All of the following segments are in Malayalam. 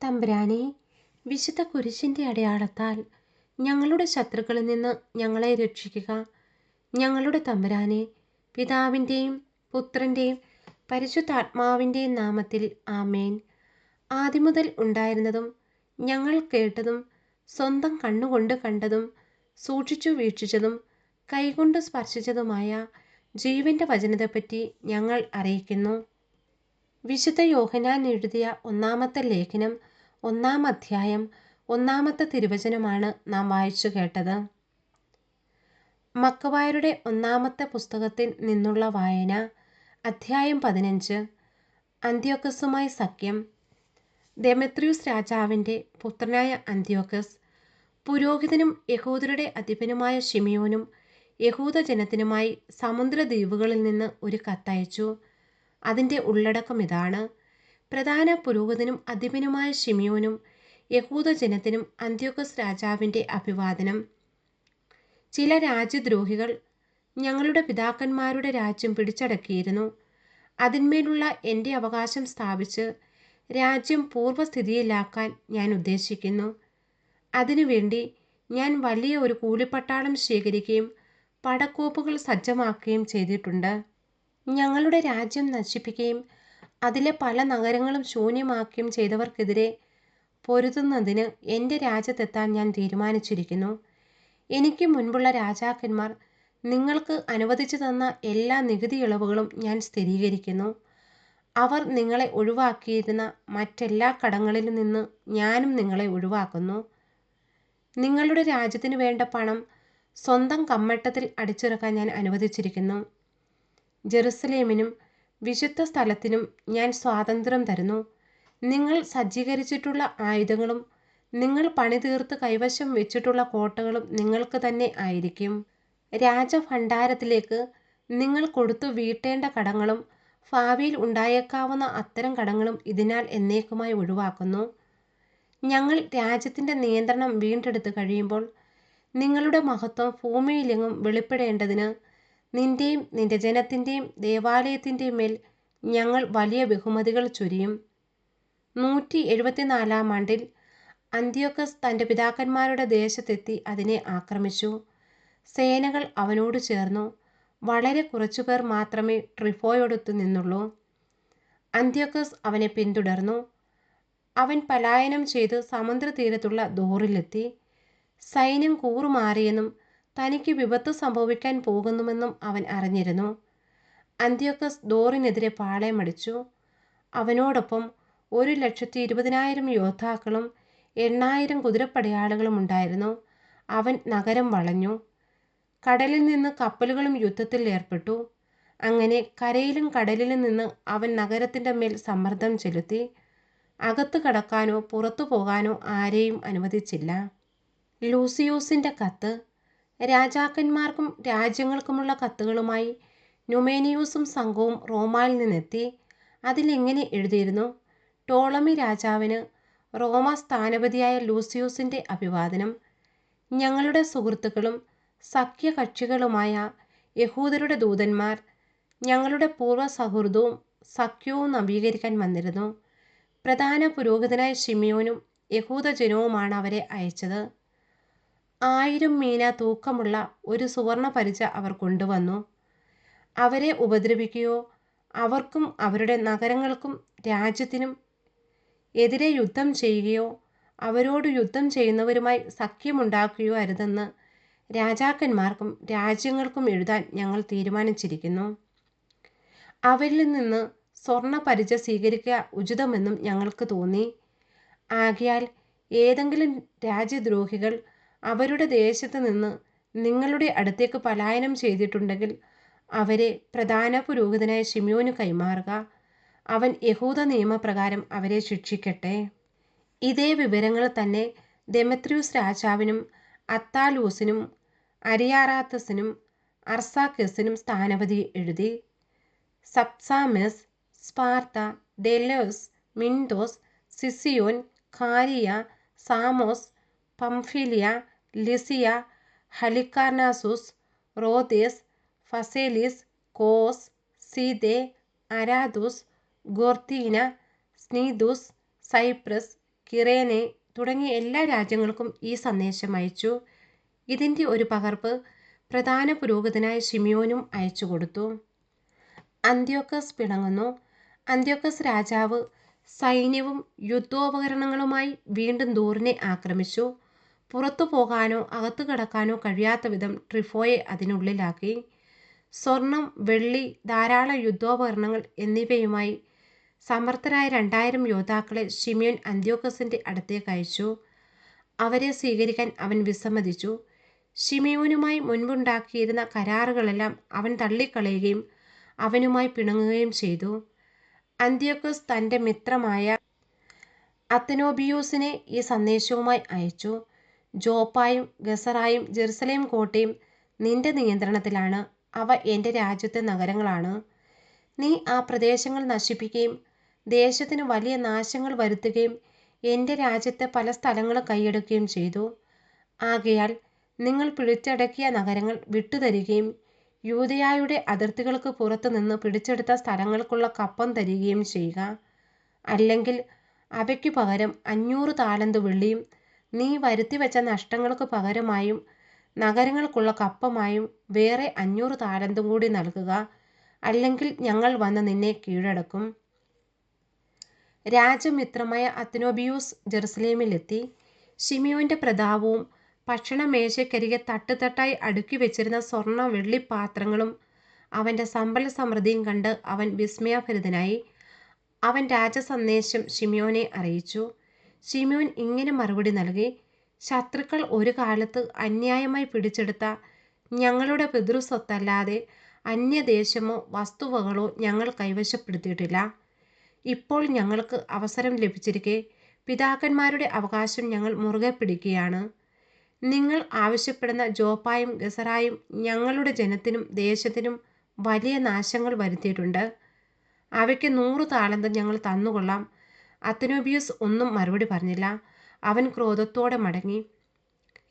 തമ്പുരാനെ, വിശുദ്ധ കുരിശിൻ്റെ അടയാളത്താൽ ഞങ്ങളുടെ ശത്രുക്കളിൽ നിന്ന് ഞങ്ങളെ രക്ഷിക്കുക. ഞങ്ങളുടെ തമ്പുരാനെ, പിതാവിൻ്റെയും പുത്രൻ്റെയും പരിശുദ്ധാത്മാവിൻ്റെയും നാമത്തിൽ ആമേൻ. ആദിമുതൽ ഉണ്ടായിരുന്നതും ഞങ്ങൾ കേട്ടതും സ്വന്തം കണ്ണുകൊണ്ട് കണ്ടതും സൂക്ഷിച്ചു വീക്ഷിച്ചതും കൈകൊണ്ട് സ്പർശിച്ചതുമായ ജീവൻ്റെ വചനത്തെപ്പറ്റി ഞങ്ങൾ അറിയിക്കുന്നു. വിശുദ്ധ യോഹന്നാൻ എഴുതിയ ഒന്നാമത്തെ ലേഖനം 1-ാം അധ്യായം 1-ാമത്തെ തിരുവചനമാണ് നാം വായിച്ചു കേട്ടത്. മക്കവായരുടെ 1-ാമത്തെ പുസ്തകത്തിൽ നിന്നുള്ള വായന. അധ്യായം 15. അന്ത്യോക്കസുമായി സഖ്യം. ദെമെത്രിയൂസ് രാജാവിൻ്റെ പുത്രനായ അന്ത്യോക്കസ് പുരോഹിതനും യഹൂദരുടെ അധിപനുമായ ശിമിയോനും യഹൂദജനത്തിനുമായി സമുദ്രദ്വീപുകളിൽ നിന്ന് ഒരു കത്തയച്ചു. അതിൻ്റെ ഉള്ളടക്കം ഇതാണ്: പ്രധാന പുരോഹിതനും അധിപനുമായ ശിമിയോനും യഹൂദജനത്തിനും അന്ത്യോക്കസ് രാജാവിൻ്റെ അഭിവാദനം. ചില രാജ്യദ്രോഹികൾ ഞങ്ങളുടെ പിതാക്കന്മാരുടെ രാജ്യം പിടിച്ചടക്കിയിരുന്നു. അതിന്മേലുള്ള എൻ്റെ അവകാശം സ്ഥാപിച്ച് രാജ്യം പൂർവ്വസ്ഥിതിയിലാക്കാൻ ഞാൻ ഉദ്ദേശിക്കുന്നു. അതിനുവേണ്ടി ഞാൻ വലിയ ഒരു കൂലിപ്പട്ടാളം ശേഖരിക്കുകയും പടക്കോപ്പുകൾ സജ്ജമാക്കുകയും ചെയ്തിട്ടുണ്ട്. ഞങ്ങളുടെ രാജ്യം നശിപ്പിക്കുകയും അതിലെ പല നഗരങ്ങളും ശൂന്യമാക്കുകയും ചെയ്തവർക്കെതിരെ പൊരുതുന്നതിന് എൻ്റെ രാജ്യത്തെത്താൻ ഞാൻ തീരുമാനിച്ചിരിക്കുന്നു. എനിക്ക് മുൻപുള്ള രാജാക്കന്മാർ നിങ്ങൾക്ക് അനുവദിച്ചു തന്ന എല്ലാ നികുതി ഇളവുകളും ഞാൻ സ്ഥിരീകരിക്കുന്നു. അവർ നിങ്ങളെ ഒഴിവാക്കിയിരുന്ന മറ്റെല്ലാ കടങ്ങളിൽ നിന്ന് ഞാനും നിങ്ങളെ ഒഴിവാക്കുന്നു. നിങ്ങളുടെ രാജ്യത്തിന് വേണ്ട പണം സ്വന്തം കമ്മട്ടത്തിൽ അടിച്ചിറക്കാൻ ഞാൻ അനുവദിച്ചിരിക്കുന്നു. ജെറുസലേമിനും വിശുദ്ധ സ്ഥലത്തിനും ഞാൻ സ്വാതന്ത്ര്യം തരുന്നു. നിങ്ങൾ സജ്ജീകരിച്ചിട്ടുള്ള ആയുധങ്ങളും നിങ്ങൾ പണിതീർത്ത് കൈവശം വെച്ചിട്ടുള്ള കോട്ടകളും നിങ്ങൾക്ക് തന്നെ ആയിരിക്കും. രാജഭണ്ഡാരത്തിലേക്ക് നിങ്ങൾ കൊടുത്തു വീട്ടേണ്ട കടങ്ങളും ഭാവിയിൽ ഉണ്ടായേക്കാവുന്ന അത്തരം കടങ്ങളും ഇതിനാൽ എന്നേക്കുമായി ഒഴിവാക്കുന്നു. ഞങ്ങൾ രാജ്യത്തിൻ്റെ നിയന്ത്രണം വീണ്ടെടുത്ത് കഴിയുമ്പോൾ നിങ്ങളുടെ മഹത്വം ഭൂമിയിലെങ്ങും വെളിപ്പെടേണ്ടതിന് നിൻ്റെയും നിൻ്റെ ജനത്തിൻ്റെയും ദേവാലയത്തിൻ്റെയും മേൽ ഞങ്ങൾ വലിയ ബഹുമതികൾ ചൊരിയും. 174-ാം ആണ്ടിൽ അന്ത്യോക്കസ് തൻ്റെ പിതാക്കന്മാരുടെ ദേശത്തെത്തി അതിനെ ആക്രമിച്ചു. സേനകൾ അവനോട് ചേർന്നു. വളരെ കുറച്ചുപേർ മാത്രമേ ട്രിഫോയോടൊത്തു നിന്നുള്ളൂ. അന്ത്യോക്കസ് അവനെ പിന്തുടർന്നു. അവൻ പലായനം ചെയ്ത് സമുദ്രതീരത്തുള്ള ദോറിലെത്തി. സൈന്യം കൂറുമാറിയെന്നും തനിക്ക് വിപത്ത് സംഭവിക്കാൻ പോകുന്നുവെന്നും അവൻ അറിഞ്ഞിരുന്നു. അന്ത്യോക്കസ് ദോറിനെതിരെ പാളയമടിച്ചു. അവനോടൊപ്പം 120,000 യോദ്ധാക്കളും 8,000 കുതിരപ്പടയാളികളും ഉണ്ടായിരുന്നു. അവൻ നഗരം വളഞ്ഞു. കടലിൽ നിന്ന് കപ്പലുകളും യുദ്ധത്തിൽ ഏർപ്പെട്ടു. അങ്ങനെ കരയിലും കടലിലും നിന്ന് അവൻ നഗരത്തിൻ്റെ മേൽ സമ്മർദ്ദം ചെലുത്തി. അകത്ത് കടക്കാനോ പുറത്തു പോകാനോ ആരെയും അനുവദിച്ചില്ല. ലൂസിയൂസിൻ്റെ കത്ത്. രാജാക്കന്മാർക്കും രാജ്യങ്ങൾക്കുമുള്ള കത്തുകളുമായി ന്യൂമേനിയൂസും സംഘവും റോമായിൽ നിന്നെത്തി. അതിലിങ്ങനെ എഴുതിയിരുന്നു: ടോളമി രാജാവിന് റോമ സ്ഥാനപതിയായ ലൂസിയൂസിൻ്റെ അഭിവാദനം. ഞങ്ങളുടെ സുഹൃത്തുക്കളും സഖ്യകക്ഷികളുമായ യഹൂദരുടെ ദൂതന്മാർ ഞങ്ങളുടെ പൂർവ്വ സൗഹൃദവും സഖ്യവും നവീകരിക്കാൻ വന്നിരുന്നു. പ്രധാന പുരോഹിതനായ ശിമിയോനും യഹൂദജനവുമാണ് അവരെ അയച്ചത്. 1000 മീന തൂക്കമുള്ള ഒരു സുവർണ പരിച അവർ കൊണ്ടുവന്നു. അവരെ ഉപദ്രവിക്കുകയോ അവർക്കും അവരുടെ നഗരങ്ങൾക്കും രാജ്യത്തിനും എതിരെ യുദ്ധം ചെയ്യുകയോ അവരോട് യുദ്ധം ചെയ്യുന്നവരുമായി സഖ്യമുണ്ടാക്കുകയോ അരുതെന്ന് രാജാക്കന്മാർക്കും രാജ്യങ്ങൾക്കും എഴുതാൻ ഞങ്ങൾ തീരുമാനിച്ചിരിക്കുന്നു. അവരിൽ നിന്ന് സ്വർണ്ണ പരിച സ്വീകരിക്കുക ഉചിതമെന്നും ഞങ്ങൾക്ക് തോന്നി. ആകയാൽ ഏതെങ്കിലും രാജ്യദ്രോഹികൾ അവരുടെ ദേശത്ത് നിന്ന് നിങ്ങളുടെ അടുത്തേക്ക് പലായനം ചെയ്തിട്ടുണ്ടെങ്കിൽ അവരെ പ്രധാന പുരോഹിതനായ ശിമിയോന് കൈമാറുക. അവൻ യഹൂദ നിയമപ്രകാരം അവരെ ശിക്ഷിക്കട്ടെ. ഇതേ വിവരങ്ങൾ തന്നെ ദെമെത്രിയൂസ് രാജാവിനും അത്താലൂസിനും അരിയാറാത്തസിനും അർസാക്കസിനും സ്ഥാനപതി എഴുതി. സപ്സാമെസ്, Sparta, Delos, മിൻഡോസ്, സിസിയോൻ, കാരിയ, Samos, പംഫിലിയ, Lisiya, ഹലിക്കാർനാസൂസ്, റോദേസ്, ഫസേലിസ്, cos, സീദെ, അരാദൂസ്, ഗോർത്തീന, സ്നീദൂസ്, Cyprus, കിറേനെ തുടങ്ങിയ എല്ലാ രാജ്യങ്ങൾക്കും ഈ സന്ദേശം അയച്ചു. ഇതിൻ്റെ ഒരു പകർപ്പ് പ്രധാന പുരോഹിതനായ ശിമിയോനും അയച്ചു കൊടുത്തു. അന്ത്യോക്കസ് പിണങ്ങുന്നു. അന്ത്യോക്കസ് രാജാവ് സൈന്യവും യുദ്ധോപകരണങ്ങളുമായി വീണ്ടും ദൂറിനെ ആക്രമിച്ചു. പുറത്തു പോകാനോ അകത്തു കടക്കാനോ കഴിയാത്ത വിധം ട്രിഫോയെ അതിനുള്ളിലാക്കി. സ്വർണം, വെള്ളി, ധാരാളം യുദ്ധോപകരണങ്ങൾ എന്നിവയുമായി സമർത്ഥരായ 2000 യോദ്ധാക്കളെ ശിമിയോൻ അന്ത്യോക്കസിൻ്റെ അടുത്തേക്ക് അയച്ചു. അവരെ സ്വീകരിക്കാൻ അവൻ വിസമ്മതിച്ചു. ശിമിയോനുമായി മുൻപുണ്ടാക്കിയിരുന്ന കരാറുകളെല്ലാം അവൻ തള്ളിക്കളയുകയും അവനുമായി പിണങ്ങുകയും ചെയ്തു. അന്ത്യോക്കസ് തൻ്റെ മിത്രമായ അത്തനോബിയൂസിനെ ഈ സന്ദേശവുമായി അയച്ചു. ജോപ്പായും ഗസറായും ജെറുസലേം കോട്ടയും നിന്റെ നിയന്ത്രണത്തിലാണ്. അവ എൻ്റെ രാജ്യത്തെ നഗരങ്ങളാണ്. നീ ആ പ്രദേശങ്ങൾ നശിപ്പിക്കുകയും ദേശത്തിന് വലിയ നാശങ്ങൾ വരുത്തുകയും എൻ്റെ രാജ്യത്തെ പല സ്ഥലങ്ങളും കൈയടക്കുകയും ചെയ്തു. ആകയാൽ നിങ്ങൾ പിടിച്ചടക്കിയ നഗരങ്ങൾ വിട്ടുതരികയും യൂദയായുടെ അതിർത്തികൾക്ക് പുറത്തു നിന്ന് പിടിച്ചെടുത്ത സ്ഥലങ്ങൾക്കുള്ള കപ്പം തരികയും ചെയ്യുക. അല്ലെങ്കിൽ അവയ്ക്കു പകരം 500 താലന്ത് വെള്ളിയും നീ വരുത്തിവെച്ച നഷ്ടങ്ങൾക്ക് പകരമായും നഗരങ്ങൾക്കുള്ള കപ്പമായും വേറെ 500 താലന്തും കൂടി നൽകുക. അല്ലെങ്കിൽ ഞങ്ങൾ വന്ന് നിന്നെ കീഴടക്കും. രാജമിത്രമായ അത്തനോബിയൂസ് ജെറുസലേമിലെത്തി. ശിമിയോൻ്റെ പ്രതാപവും ഭക്ഷണമേശയ്ക്കരികെ തട്ടുതട്ടായി അടുക്കി വെച്ചിരുന്ന സ്വർണ്ണ വെള്ളിപ്പാത്രങ്ങളും അവൻ്റെ സമ്പൽ സമൃദ്ധിയും കണ്ട് അവൻ വിസ്മയഭരിതനായി. അവൻ രാജസന്ദേശം ശിമിയോനെ അറിയിച്ചു. ശിമിയോൻ ഇങ്ങനെ മറുപടി നൽകി: ശത്രുക്കൾ ഒരു കാലത്ത് അന്യായമായി പിടിച്ചെടുത്ത ഞങ്ങളുടെ പിതൃസ്വത്തല്ലാതെ അന്യദേശമോ വസ്തുവകളോ ഞങ്ങൾ കൈവശപ്പെടുത്തിയിട്ടില്ല. ഇപ്പോൾ ഞങ്ങൾക്ക് അവസരം ലഭിച്ചിരിക്കെ പിതാക്കന്മാരുടെ അവകാശം ഞങ്ങൾ മുറുകെ പിടിക്കുകയാണ്. നിങ്ങൾ ആവശ്യപ്പെടുന്ന ജോപ്പായും ഗസറായും ഞങ്ങളുടെ ജനത്തിനും ദേശത്തിനും വലിയ നാശങ്ങൾ വരുത്തിയിട്ടുണ്ട്. അവയ്ക്ക് 100 താലന്ത് ഞങ്ങൾ തന്നുകൊള്ളാം. അത്തനോബിയൂസ് ഒന്നും മറുപടി പറഞ്ഞില്ല. അവൻ ക്രോധത്തോടെ മടങ്ങി.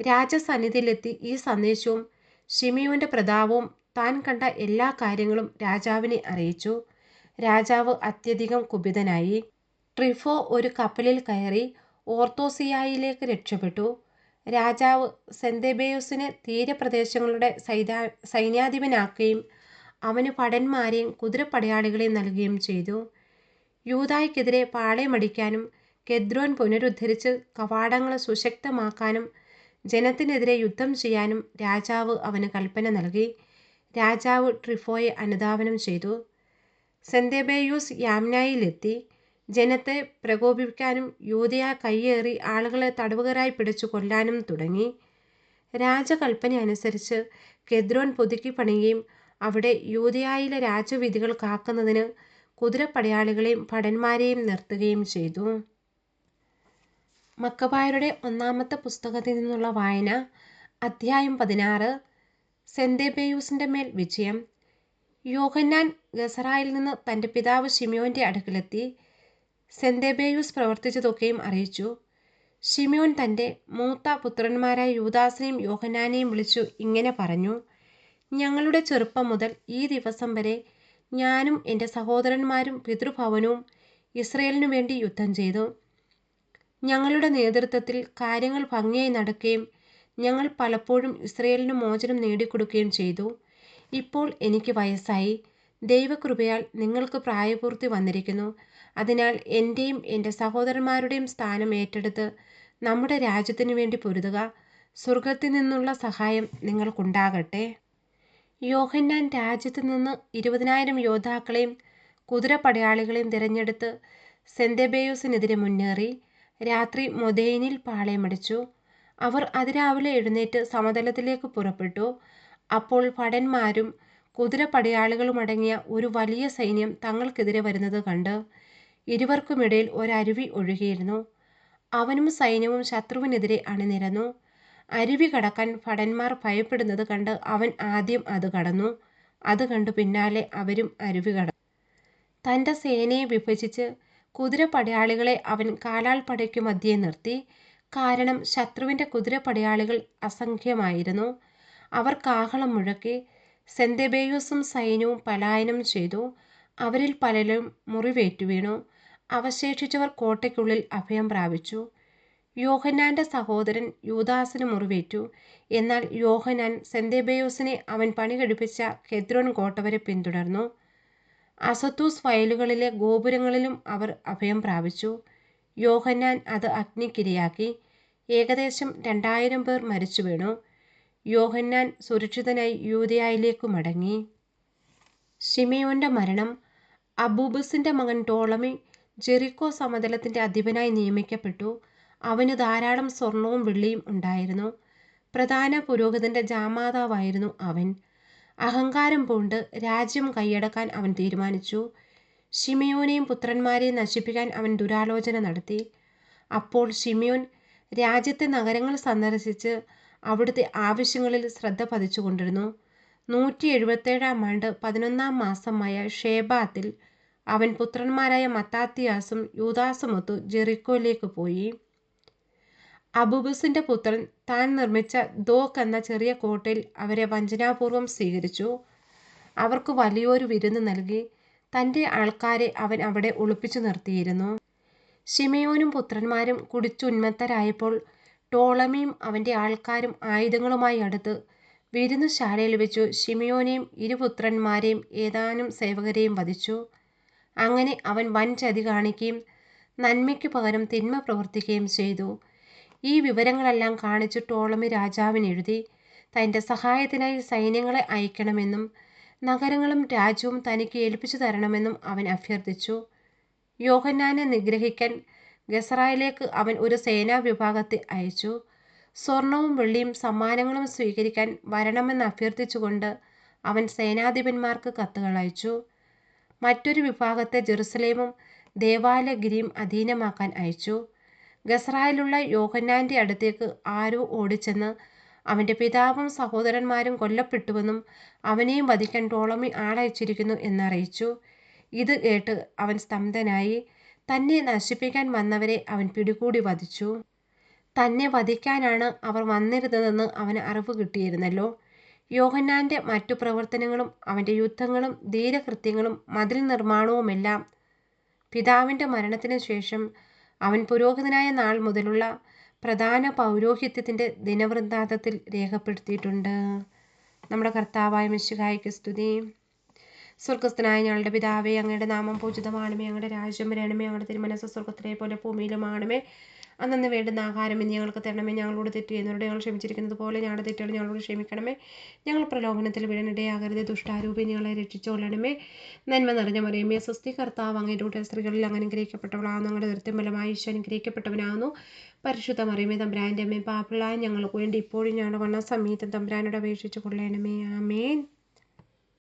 രാജസന്നിധിയിലെത്തി ഈ സന്ദേശവും ശിമിയോൻ്റെ പ്രതാപവും താൻ കണ്ട എല്ലാ കാര്യങ്ങളും രാജാവിനെ അറിയിച്ചു. രാജാവ് അത്യധികം കുപിതനായി. ട്രിഫോ ഒരു കപ്പലിൽ കയറി ഓർത്തോസിയായിലേക്ക് രക്ഷപ്പെട്ടു. രാജാവ് സെന്തേബേയുസിനെ തീരപ്രദേശങ്ങളുടെ സൈന്യാധിപനാക്കുകയും അവന് ഭടന്മാരെയും കുതിരപ്പടയാളികളെയും നൽകുകയും ചെയ്തു. യൂദായ്ക്കെതിരെ പാളയമടിക്കാനും കെദ്രോൻ പുനരുദ്ധരിച്ച് കവാടങ്ങൾ സുശക്തമാക്കാനും ജനത്തിനെതിരെ യുദ്ധം ചെയ്യാനും രാജാവ് അവന് കൽപ്പന നൽകി. രാജാവ് ട്രിഫോയെ അനുധാവനം ചെയ്തു. സെന്തേബേയൂസ് യാമ്നായിലെത്തി. ജനത്തെ പ്രകോപിപ്പിക്കാനും യൂദയ കയ്യേറി ആളുകളെ തടവുകാരായി പിടിച്ചു കൊല്ലാനും തുടങ്ങി. രാജകൽപ്പന അനുസരിച്ച് കെദ്രോൻ പുതുക്കി പണിയുകയും അവിടെ യൂദയായിലെ രാജവീഥികൾ കാക്കുന്നതിന് കുതിരപ്പടയാളികളെയും ഭടന്മാരെയും നിർത്തുകയും ചെയ്തു. മക്കബായരുടെ ഒന്നാമത്തെ പുസ്തകത്തിൽ നിന്നുള്ള വായന. അധ്യായം 16. സെന്തേബേയൂസിൻ്റെ മേൽ വിജയം. യോഹന്നാൻ ഗസറായിൽ നിന്ന് തൻ്റെ പിതാവ് ശിമിയോൻ്റെ അടുക്കലെത്തി സെന്തേബേയൂസ് പ്രവർത്തിച്ചതൊക്കെയും അറിയിച്ചു. ശിമിയോൻ തൻ്റെ മൂത്ത പുത്രന്മാരായ യൂദാസിനെയും യോഹന്നാനെയും വിളിച്ചു ഇങ്ങനെ പറഞ്ഞു: ഞങ്ങളുടെ ചെറുപ്പം മുതൽ ഈ ദിവസം വരെ ഞാനും എൻ്റെ സഹോദരന്മാരും പിതൃഭവനവും ഇസ്രയേലിനു വേണ്ടി യുദ്ധം ചെയ്തു. ഞങ്ങളുടെ നേതൃത്വത്തിൽ കാര്യങ്ങൾ ഭംഗിയായി നടക്കുകയും ഞങ്ങൾ പലപ്പോഴും ഇസ്രയേലിന് മോചനം നേടിക്കൊടുക്കുകയും ചെയ്തു. ഇപ്പോൾ എനിക്ക് വയസ്സായി. ദൈവകൃപയാൽ നിങ്ങൾക്ക് പ്രായപൂർത്തി വന്നിരിക്കുന്നു. അതിനാൽ എൻ്റെയും എൻ്റെ സഹോദരന്മാരുടെയും സ്ഥാനം ഏറ്റെടുത്ത് നമ്മുടെ രാജ്യത്തിനു വേണ്ടി പൊരുതുക. സ്വർഗത്തിൽ നിന്നുള്ള സഹായം നിങ്ങൾക്കുണ്ടാകട്ടെ. യോഹന്നാൻ രാജ്യത്തു നിന്ന് 20,000 യോദ്ധാക്കളെയും കുതിരപ്പടയാളികളെയും തിരഞ്ഞെടുത്ത് സെന്തേബേയൂസിനെതിരെ മുന്നേറി രാത്രി മൊദൈനിൽ പാളയമടിച്ചു. അവർ അതിരാവിലെ എഴുന്നേറ്റ് സമതലത്തിലേക്ക് പുറപ്പെട്ടു. അപ്പോൾ ഭടന്മാരും കുതിരപ്പടയാളികളുമടങ്ങിയ ഒരു വലിയ സൈന്യം തങ്ങൾക്കെതിരെ വരുന്നത് കണ്ട് ഇരുവർക്കുമിടയിൽ ഒരരുവി ഒഴുകിയിരുന്നു. അവനും സൈന്യവും ശത്രുവിനെതിരെ അണിനിരന്നു. അരുവി കടക്കാൻ ഭടന്മാർ ഭയപ്പെടുന്നത് കണ്ട് അവൻ ആദ്യം അത് കടന്നു. അത് കണ്ടു പിന്നാലെ അവരും അരുവി കടന്നു. തൻ്റെ സേനയെ വിഭജിച്ച് കുതിരപ്പടയാളികളെ അവൻ കാലാൾപ്പടയ്ക്കു മധ്യേ നിർത്തി. കാരണം ശത്രുവിൻ്റെ കുതിരപ്പടയാളികൾ അസംഖ്യമായിരുന്നു. അവർ കാഹളം മുഴക്കി. സെന്തേബേയൂസും സൈന്യവും പലായനം ചെയ്തു. അവരിൽ പലരും മുറിവേറ്റു വീണു. അവശേഷിച്ചവർ കോട്ടയ്ക്കുള്ളിൽ അഭയം പ്രാപിച്ചു. യോഹന്നാന്റെ സഹോദരൻ യൂദാസിന് മുറിവേറ്റു. എന്നാൽ യോഹന്നാൻ സെന്തേബെയോസിനെ അവൻ പണി കഴിപ്പിച്ച കെദ്രോൻ കോട്ട വരെ പിന്തുടർന്നു. അസത്തൂസ് വയലുകളിലെ ഗോപുരങ്ങളിലും അവർ അഭയം പ്രാപിച്ചു. യോഹന്നാൻ അത് അഗ്നിക്കിരയാക്കി. ഏകദേശം 2000 പേർ മരിച്ചു വീണു. യോഹന്നാൻ സുരക്ഷിതനായി യൂദയായിലേക്കു മടങ്ങി. ശിമെയോന്റെ മരണം. അബൂബസിന്റെ മകൻ ടോളമി ജെറിക്കോ സമതലത്തിന്റെ അധിപനായി നിയമിക്കപ്പെട്ടു. അവന് ധാരാളം സ്വർണവും വെള്ളിയും ഉണ്ടായിരുന്നു. പ്രധാന പുരോഹിതന്റെ ജാമാതാവായിരുന്നു അവൻ. അഹങ്കാരം പൂണ്ട് രാജ്യം കൈയടക്കാൻ അവൻ തീരുമാനിച്ചു. ശിമെയോനെയും പുത്രന്മാരെയും നശിപ്പിക്കാൻ അവൻ ദുരാലോചന നടത്തി. അപ്പോൾ ശിമെയോൻ രാജ്യത്തെ നഗരങ്ങൾ സന്ദർശിച്ച് അവിടുത്തെ ആവശ്യങ്ങളിൽ ശ്രദ്ധ പതിച്ചുകൊണ്ടിരുന്നു. 177 ആണ്ട് 11 മാസമായ ഷേബാത്തിൽ അവൻ പുത്രന്മാരായ മത്താത്തിയാസും യൂദാസുമൊത്തു ജെറിക്കോയിലേക്ക് പോയി. അബൂബസിന്റെ പുത്രൻ താൻ നിർമ്മിച്ച ദോക്ക് എന്ന ചെറിയ കോട്ടയിൽ അവരെ വഞ്ചനാപൂർവം സ്വീകരിച്ചു. അവർക്ക് വലിയൊരു വിരുന്ന് നൽകി. തൻ്റെ ആൾക്കാരെ അവൻ അവിടെ ഒളിപ്പിച്ചു നിർത്തിയിരുന്നു. ശിമെയോനും പുത്രന്മാരും കുടിച്ചുന്മത്തരായപ്പോൾ ടോളമിയും അവൻ്റെ ആൾക്കാരും ആയുധങ്ങളുമായി അടുത്ത് വിരുന്നുശാലയിൽ വെച്ചു ശിമെയോനെയും ഇരുപുത്രന്മാരെയും ഏതാനും സേവകരെയും വധിച്ചു. അങ്ങനെ അവൻ വൻ ചതി കാണിക്കുകയും നന്മയ്ക്കു പകരം തിന്മ പ്രവർത്തിക്കുകയും ചെയ്തു. ഈ വിവരങ്ങളെല്ലാം കാണിച്ച് ടോളമി രാജാവിന് എഴുതി തൻ്റെ സഹായത്തിനായി സൈന്യങ്ങളെ അയക്കണമെന്നും നഗരങ്ങളും രാജ്യവും തനിക്ക് ഏൽപ്പിച്ചു തരണമെന്നും അവൻ അഭ്യർത്ഥിച്ചു. യോഹന്നാനെ നിഗ്രഹിക്കാൻ ഗസറായിലേക്ക് അവൻ ഒരു സേനാ വിഭാഗത്തെ അയച്ചു. സ്വർണവും വെള്ളിയും സമ്മാനങ്ങളും സ്വീകരിക്കാൻ വരണമെന്ന് അഭ്യർത്ഥിച്ചുകൊണ്ട് അവൻ സേനാധിപന്മാർക്ക് കത്തുകൾ അയച്ചു. മറ്റൊരു വിഭാഗത്തെ ജെറുസലേമും ദേവാലയഗിരിയും അധീനമാക്കാൻ അയച്ചു. ഗസറായിലുള്ള യോഹന്നാന്റെ അടുത്തേക്ക് ആരോ ഓടിച്ചെന്ന് അവൻ്റെ പിതാവും സഹോദരന്മാരും കൊല്ലപ്പെട്ടുവെന്നും അവനെയും വധിക്കാൻ ടോളമി ആളയച്ചിരിക്കുന്നു എന്നറിയിച്ചു. ഇത് കേട്ട് അവൻ സ്തംഭനായി. തന്നെ നശിപ്പിക്കാൻ വന്നവരെ അവൻ പിടികൂടി വധിച്ചു. തന്നെ വധിക്കാനാണ് അവർ വന്നിരുന്നതെന്ന് അവന് അറിവ് കിട്ടിയിരുന്നല്ലോ. യോഹന്നാന്റെ മറ്റു പ്രവർത്തനങ്ങളും അവൻ്റെ യുദ്ധങ്ങളും ധീരകൃത്യങ്ങളും മതിൽ നിർമ്മാണവുമെല്ലാം പിതാവിൻ്റെ മരണത്തിന് ശേഷം അവൻ പുരോഹിതനായ നാൾ മുതലുള്ള പ്രധാന പൗരോഹിത്യത്തിൻ്റെ ദിനവൃത്താന്തത്തിൽ രേഖപ്പെടുത്തിയിട്ടുണ്ട്. നമ്മുടെ കർത്താവായ മിശിഹായ്ക്ക് സ്തുതി. സ്വർഗസ്ഥനായ ഞങ്ങളുടെ പിതാവേ, അങ്ങയുടെ നാമം പൂജിതമാണമേ, അങ്ങയുടെ രാജ്യം വരണമേ, അങ്ങയുടെ തിരുമനസ്സ് സ്വർഗത്തിലെ പോലെ ഭൂമിയിലുമാണമേ. അന്നു വേണ്ടുന്ന ആഹാരം ഇന്ന് ഞങ്ങൾക്ക് തരണമേ. ഞങ്ങളോട് തെറ്റ് ചെയ്യുന്നവരോട് ഞങ്ങൾ ക്ഷമിച്ചിരിക്കുന്നത് പോലെ ഞങ്ങളുടെ തെറ്റുകൾ ഞങ്ങളോട് ക്ഷമിക്കണമേ. ഞങ്ങൾ പ്രലോഭനത്തിൽ വീഴനിടയാകരുത്, ദുഷ്ടാരൂപി ഞങ്ങളെ രക്ഷിച്ചുകൊള്ളണമേ. നന്മ നിറഞ്ഞ മറിയമേ, സ്വസ്തി, കർത്താവ് അങ്ങയുടെ കൂടെ സ്ത്രീകളിൽ അങ്ങ് അനുഗ്രഹിക്കപ്പെട്ടവളാകുന്നു. അങ്ങയുടെ ദൃത്യഫലമായി ഈശോ അനുഗ്രഹിക്കപ്പെട്ടവനാകുന്നു. പരിശുദ്ധ മറിയമേ, തമ്പുരാൻ്റെ അമ്മേ, പാപികളായ ഞങ്ങൾക്ക് വേണ്ടി ഇപ്പോഴും ഞങ്ങളുടെ മരണസമയത്തും തമ്പുരാനോട് അപേക്ഷിച്ചു കൊള്ളണമേ. ആമേൻ.